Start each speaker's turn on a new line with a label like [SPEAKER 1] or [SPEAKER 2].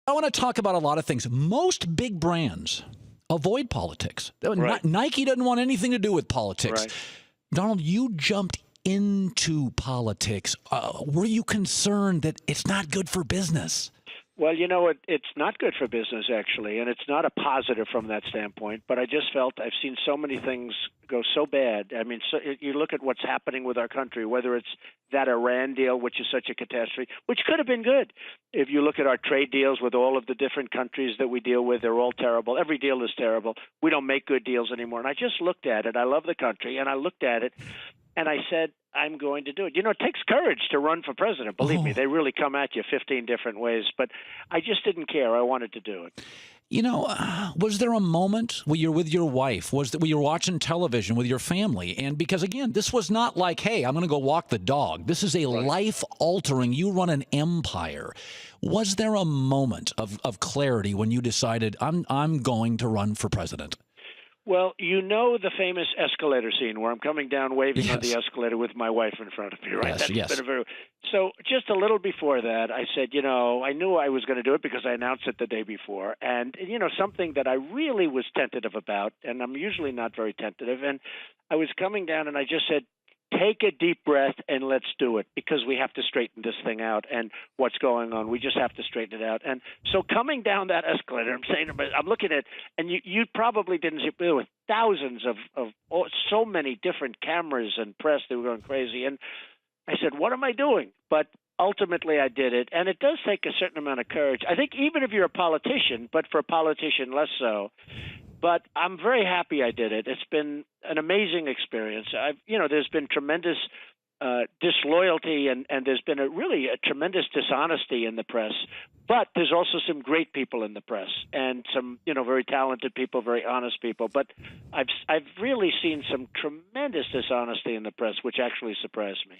[SPEAKER 1] I want to talk about a lot of things. Most big brands avoid politics.
[SPEAKER 2] Right.
[SPEAKER 1] Nike doesn't want anything to do with politics.
[SPEAKER 2] Right.
[SPEAKER 1] Donald, you jumped into politics. Were you concerned that it's not good for business?
[SPEAKER 2] Well, it's not good for business, actually, and it's not a positive from that standpoint. But I just felt I've seen so many things go so bad. I mean, you look at what's happening with our country, whether it's that Iran deal, which is such a catastrophe, which could have been good. If you look at our trade deals with all of the different countries that we deal with, they're all terrible. Every deal is terrible. We don't make good deals anymore. And I just looked at it. I love the country, and I looked at it, and I said, I'm going to do it. It takes courage to run for president. Believe me, they really come at you 15 different ways. But I just didn't care. I wanted to do it.
[SPEAKER 1] Was there a moment where you're with your wife, where you're watching television with your family? And because, again, this was not like, hey, I'm going to go walk the dog. This is a life-altering, you run an empire. Was there a moment of clarity when you decided, I'm going to run for president?
[SPEAKER 2] Well, the famous escalator scene where I'm coming down waving on the escalator with my wife in front of me, right?
[SPEAKER 1] Yes.
[SPEAKER 2] So just a little before that, I said, I knew I was going to do it because I announced it the day before. And, something that I really was tentative about, and I'm usually not very tentative, and I was coming down and I just said, take a deep breath and let's do it, because we have to straighten this thing out and what's going on. We just have to straighten it out. And so coming down that escalator, I'm looking at, and you probably didn't see, there were thousands of so many different cameras and press. They were going crazy. And I said, what am I doing? But ultimately I did it. And it does take a certain amount of courage. I think even if you're a politician, but for a politician less so. But I'm very happy I did it. It's been an amazing experience. There's been tremendous disloyalty and there's been a tremendous dishonesty in the press. But there's also some great people in the press and some, very talented people, very honest people. But I've really seen some tremendous dishonesty in the press, which actually surprised me.